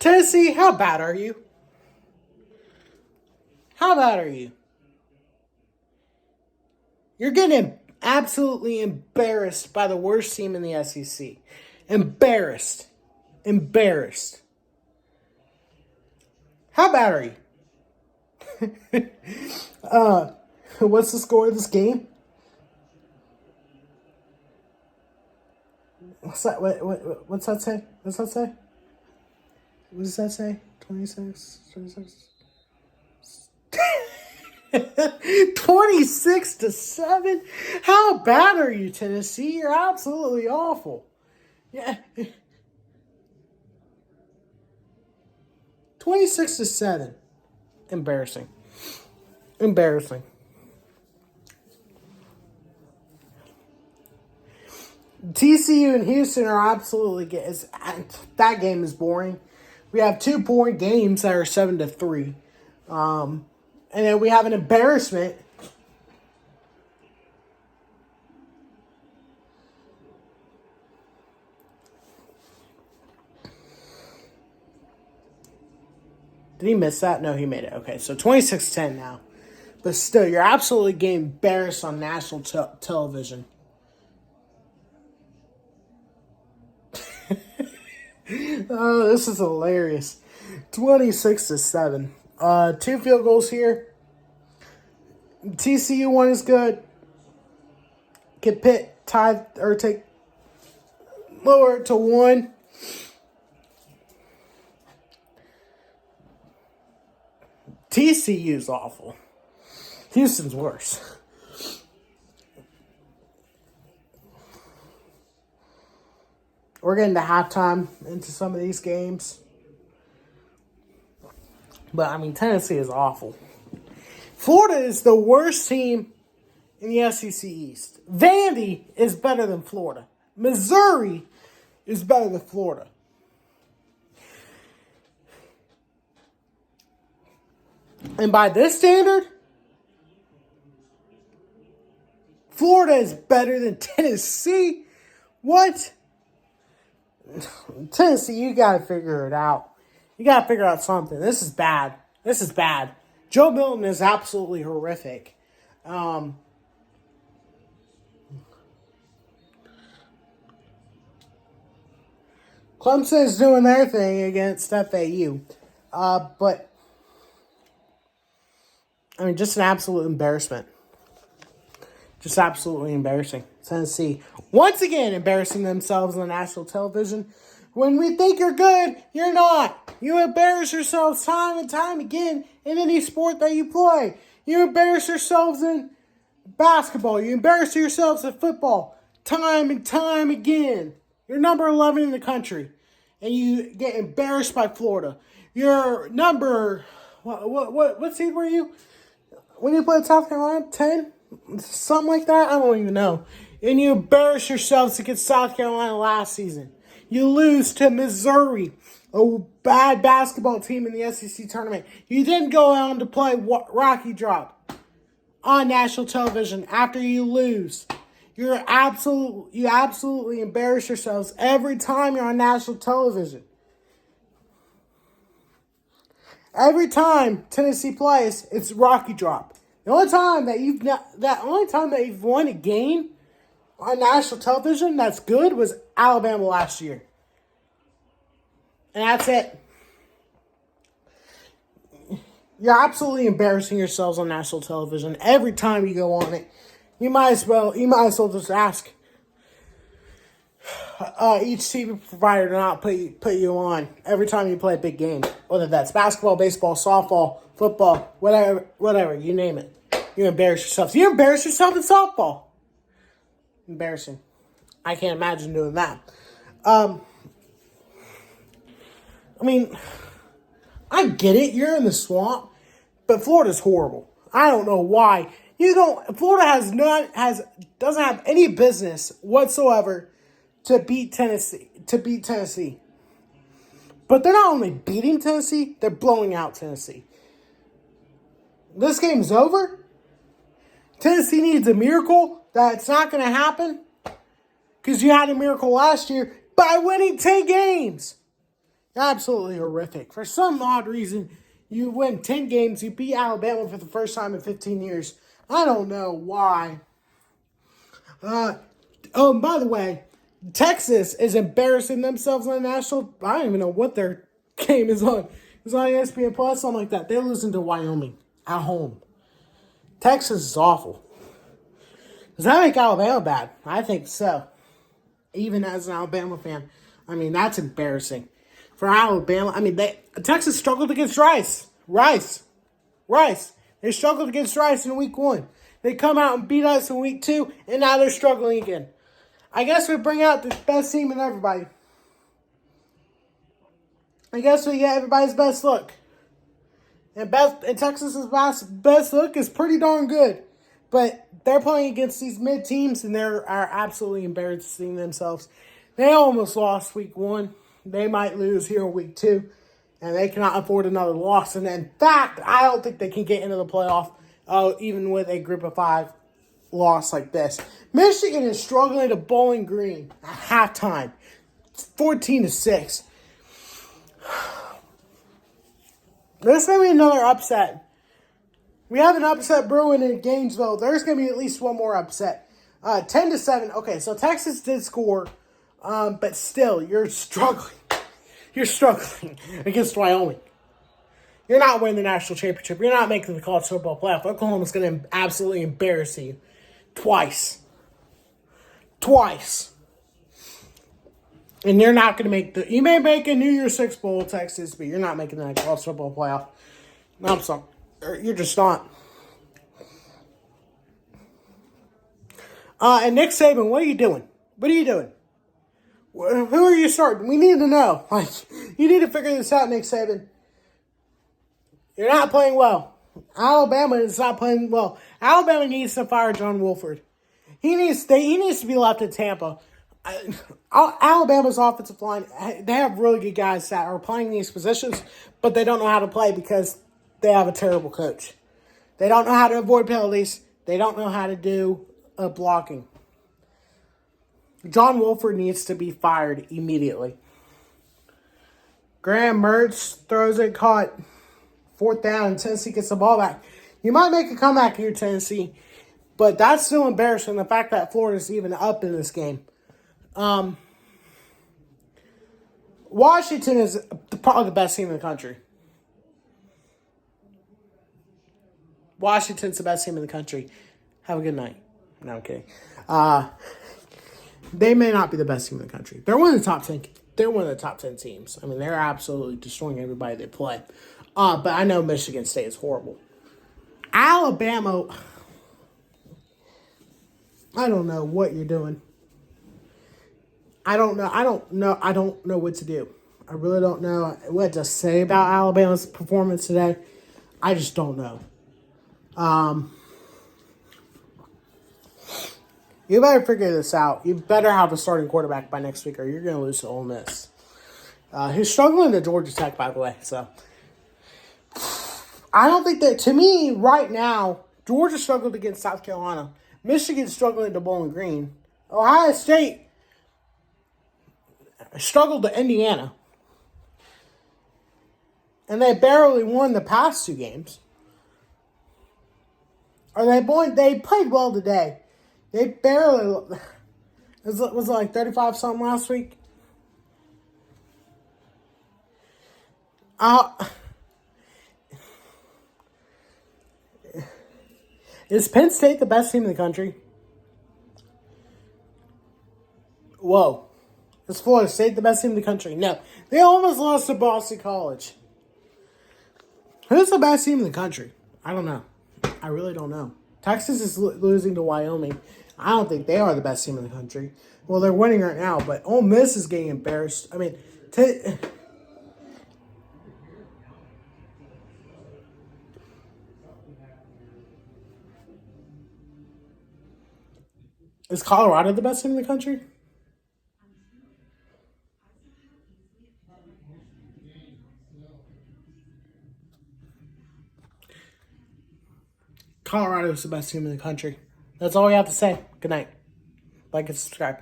Tennessee, how bad are you? How bad are you? You're getting absolutely embarrassed by the worst team in the SEC. Embarrassed. Embarrassed. How bad are you? What's the score of this game? What's that? What's that say? What's that say? What does that say? 26? 26-7? How bad are you, Tennessee? You're absolutely awful. Yeah. 26-7. Embarrassing. Embarrassing. TCU and Houston are absolutely that game is boring. We have 2 boring games that are 7-3. And then we have an embarrassment. Did he miss that? No, he made it. Okay, so 26-10 now. But still, you're absolutely getting embarrassed on national television. Oh, this is hilarious. 26-7. 2 field goals here. TCU one is good. Get Pitt tied or take lower to 1. TCU's awful. Houston's worse. We're getting to halftime into some of these games. But, I mean, Tennessee is awful. Florida is the worst team in the SEC East. Vandy is better than Florida. Missouri is better than Florida. And by this standard, Florida is better than Tennessee. What? Tennessee, you got to figure it out. You got to figure out something. This is bad. This is bad. Joe Milton is absolutely horrific. Clemson is doing their thing against FAU. But, I mean, just an absolute embarrassment. Just absolutely embarrassing. Tennessee, once again, embarrassing themselves on national television. When we think you're good, you're not. You embarrass yourselves time and time again in any sport that you play. You embarrass yourselves in basketball. You embarrass yourselves in football time and time again. You're number 11 in the country, and you get embarrassed by Florida. You're number, what seed were you when you played South Carolina? 10? Something like that? I don't even know. And you embarrass yourselves against South Carolina last season. You lose to Missouri, a bad basketball team in the SEC tournament. You then go on to play Rocky Drop on national television after you lose. You absolutely embarrass yourselves every time you're on national television. Every time Tennessee plays, it's Rocky Drop. The only time that you've won a game on national television that's good was Alabama last year. And that's it. You're absolutely embarrassing yourselves on national television every time you go on it. You might as well just ask each TV provider to not put you on every time you play a big game. Whether that's basketball, baseball, softball, football, whatever, you name it. You embarrass yourself. You embarrass yourself in softball. Embarrassing. I can't imagine doing that. I mean, I get it. You're in the swamp, but Florida's horrible. I don't know why. Florida doesn't have any business whatsoever to beat Tennessee. But they're not only beating Tennessee, they're blowing out Tennessee. This game's over. Tennessee needs a miracle. That's not going to happen because you had a miracle last year by winning 10 games. Absolutely horrific. For some odd reason, you win 10 games. You beat Alabama for the first time in 15 years. I don't know why. By the way, Texas is embarrassing themselves on the national. I don't even know what their game is on. It's on ESPN Plus, something like that. They're losing to Wyoming at home. Texas is awful. Does that make Alabama bad? I think so. Even as an Alabama fan, I mean, that's embarrassing. For Alabama, I mean, Texas struggled against Rice. They struggled against Rice in week 1. They come out and beat us in week 2, and now they're struggling again. I guess we bring out the best team in everybody. I guess we get everybody's best look. And Texas's best look is pretty darn good. But they're playing against these mid teams, and they are absolutely embarrassing themselves. They almost lost week 1. They might lose here in week 2. And they cannot afford another loss. And in fact, I don't think they can get into the playoff, even with a group of 5 loss like this. Michigan is struggling to Bowling Green at halftime. It's 14-6. There's going to be another upset. We have an upset brewing in Gainesville. There's going to be at least one more upset. 10-7. Okay, so Texas did score, but still, you're struggling. You're struggling against Wyoming. You're not winning the national championship. You're not making the college football playoff. Oklahoma's going to absolutely embarrass you. Twice. And you're not going to make you may make a New Year's Six Bowl, Texas, but you're not making the college football playoff. No, I'm sorry. You're just not. And Nick Saban, what are you doing? Who are you starting? We need to know. You need to figure this out, Nick Saban. You're not playing well. Alabama is not playing well. Alabama needs to fire John Wolford. He needs to be left at Tampa. Alabama's offensive line, they have really good guys that are playing these positions, but they don't know how to play because they have a terrible coach. They don't know how to avoid penalties. They don't know how to do blocking. John Wolford needs to be fired immediately. Graham Mertz throws it caught. 4th down, and Tennessee gets the ball back. You might make a comeback here, Tennessee, but that's still embarrassing, the fact that Florida's even up in this game. Washington is probably the best team in the country. Washington's the best team in the country. Have a good night. No, I'm kidding. They may not be the best team in the country. They're one of the top 10. They're one of the top 10 teams. I mean, they're absolutely destroying everybody they play. But I know Michigan State is horrible. Alabama, I don't know what you're doing. I don't know what to do. I really don't know what to say about Alabama's performance today. I just don't know. You better figure this out. You better have a starting quarterback by next week or you're going to lose to Ole Miss. Who's struggling to Georgia Tech, by the way. So, I don't think that, to me, right now, Georgia struggled against South Carolina. Michigan's struggling to Bowling Green. Ohio State struggled to Indiana. And they barely won the past 2 games. They played well today. They barely... Was it like 35-something last week? Is Penn State the best team in the country? Whoa. Is Florida State the best team in the country? No. They almost lost to Boston College. Who's the best team in the country? I don't know. I really don't know. Texas is losing to Wyoming. I don't think they are the best team in the country. Well, they're winning right now, but Ole Miss is getting embarrassed. I mean, is Colorado the best team in the country? Colorado is the best team in the country. That's all we have to say. Good night. Like and subscribe.